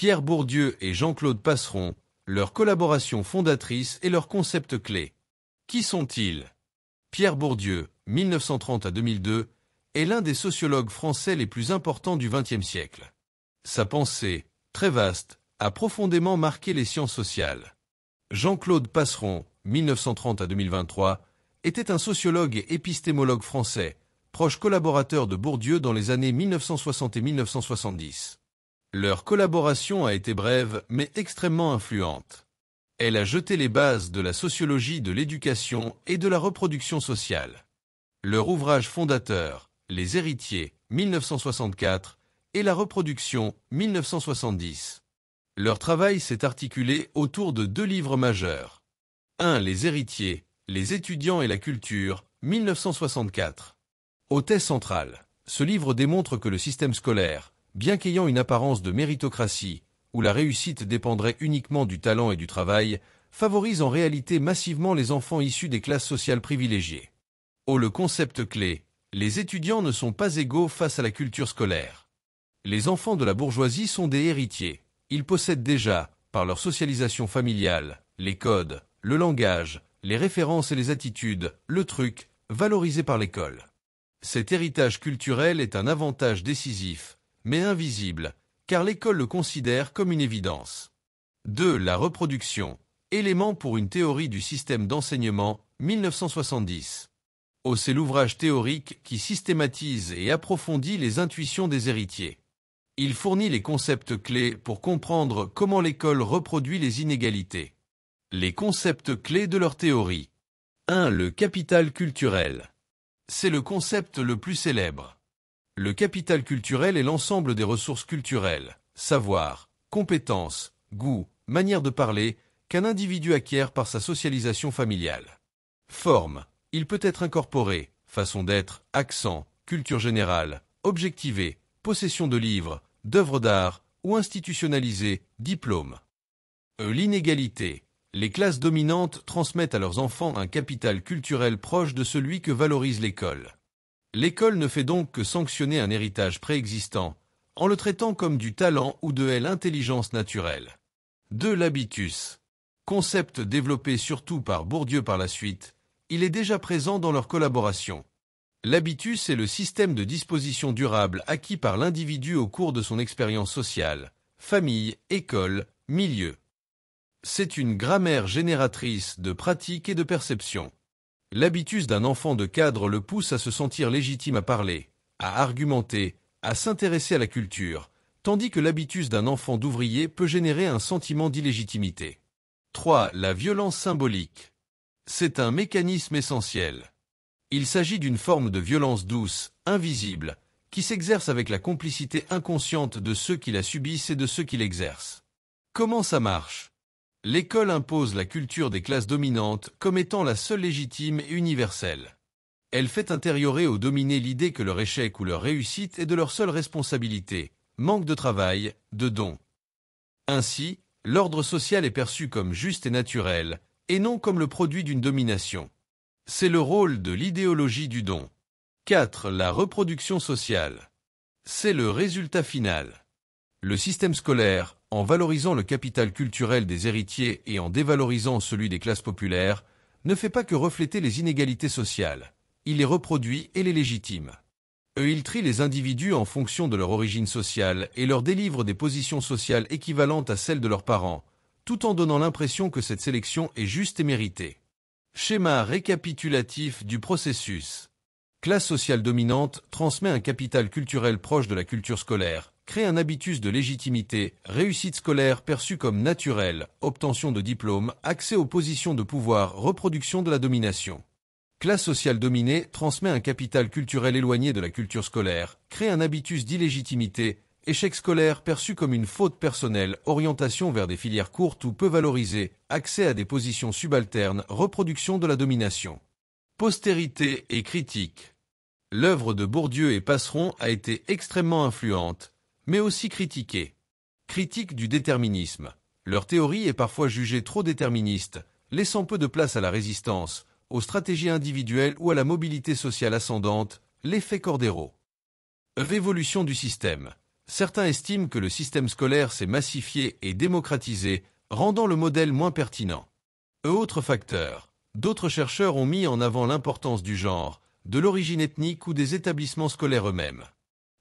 Pierre Bourdieu et Jean-Claude Passeron, leur collaboration fondatrice et leurs concepts clés. Qui sont-ils? Pierre Bourdieu, 1930 à 2002, est l'un des sociologues français les plus importants du XXe siècle. Sa pensée, très vaste, a profondément marqué les sciences sociales. Jean-Claude Passeron, 1930 à 2023, était un sociologue et épistémologue français, proche collaborateur de Bourdieu dans les années 1960 et 1970. Leur collaboration a été brève mais extrêmement influente. Elle a jeté les bases de la sociologie de l'éducation et de la reproduction sociale. Leur ouvrage fondateur, Les héritiers, 1964, et La reproduction, 1970. Leur travail s'est articulé autour de deux livres majeurs. 1. Les héritiers, les étudiants et la culture, 1964. Autet central, ce livre démontre que le système scolaire, bien qu'ayant une apparence de méritocratie, où la réussite dépendrait uniquement du talent et du travail, favorise en réalité massivement les enfants issus des classes sociales privilégiées. Le concept clé, les étudiants ne sont pas égaux face à la culture scolaire. Les enfants de la bourgeoisie sont des héritiers. Ils possèdent déjà, par leur socialisation familiale, les codes, le langage, les références et les attitudes, le truc, valorisé par l'école. Cet héritage culturel est un avantage décisif, mais invisible, car l'école le considère comme une évidence. 2. La reproduction, élément pour une théorie du système d'enseignement, 1970. C'est l'ouvrage théorique qui systématise et approfondit les intuitions des héritiers. Il fournit les concepts clés pour comprendre comment l'école reproduit les inégalités. Les concepts clés de leur théorie. 1. Le capital culturel. C'est le concept le plus célèbre. Le capital culturel est l'ensemble des ressources culturelles, savoir, compétences, goût, manière de parler, qu'un individu acquiert par sa socialisation familiale. Forme. Il peut être incorporé, façon d'être, accent, culture générale, objectivé, possession de livres, d'œuvres d'art, ou institutionnalisé, diplôme. L'inégalité. Les classes dominantes transmettent à leurs enfants un capital culturel proche de celui que valorise l'école. L'école ne fait donc que sanctionner un héritage préexistant, en le traitant comme du talent ou de l'intelligence naturelle. 2. L'habitus. Concept développé surtout par Bourdieu par la suite, il est déjà présent dans leur collaboration. L'habitus est le système de disposition durable acquis par l'individu au cours de son expérience sociale, famille, école, milieu. C'est une grammaire génératrice de pratiques et de perceptions. L'habitus d'un enfant de cadre le pousse à se sentir légitime à parler, à argumenter, à s'intéresser à la culture, tandis que l'habitus d'un enfant d'ouvrier peut générer un sentiment d'illégitimité. 3. La violence symbolique. C'est un mécanisme essentiel. Il s'agit d'une forme de violence douce, invisible, qui s'exerce avec la complicité inconsciente de ceux qui la subissent et de ceux qui l'exercent. Comment ça marche? L'école impose la culture des classes dominantes comme étant la seule légitime et universelle. Elle fait intériorer aux dominés l'idée que leur échec ou leur réussite est de leur seule responsabilité, manque de travail, de dons. Ainsi, l'ordre social est perçu comme juste et naturel, et non comme le produit d'une domination. C'est le rôle de l'idéologie du don. 4. La reproduction sociale. C'est le résultat final. Le système scolaire, en valorisant le capital culturel des héritiers et en dévalorisant celui des classes populaires, ne fait pas que refléter les inégalités sociales. Il les reproduit et les légitime. Il trie les individus en fonction de leur origine sociale et leur délivre des positions sociales équivalentes à celles de leurs parents, tout en donnant l'impression que cette sélection est juste et méritée. Schéma récapitulatif du processus. Classe sociale dominante transmet un capital culturel proche de la culture scolaire, crée un habitus de légitimité, réussite scolaire perçue comme naturelle, obtention de diplôme, accès aux positions de pouvoir, reproduction de la domination. Classe sociale dominée transmet un capital culturel éloigné de la culture scolaire, crée un habitus d'illégitimité, échec scolaire perçu comme une faute personnelle, orientation vers des filières courtes ou peu valorisées, accès à des positions subalternes, reproduction de la domination. Postérité et critique. L'œuvre de Bourdieu et Passeron a été extrêmement influente, mais aussi critiquée. Critique du déterminisme. Leur théorie est parfois jugée trop déterministe, laissant peu de place à la résistance, aux stratégies individuelles ou à la mobilité sociale ascendante, l'effet Cordero. Évolution du système. Certains estiment que le système scolaire s'est massifié et démocratisé, rendant le modèle moins pertinent. Autre facteur. D'autres chercheurs ont mis en avant l'importance du genre, de l'origine ethnique ou des établissements scolaires eux-mêmes.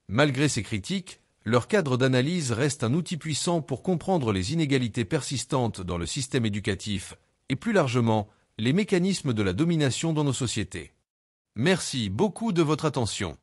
Malgré ces critiques, leur cadre d'analyse reste un outil puissant pour comprendre les inégalités persistantes dans le système éducatif et plus largement, les mécanismes de la domination dans nos sociétés. Merci beaucoup de votre attention.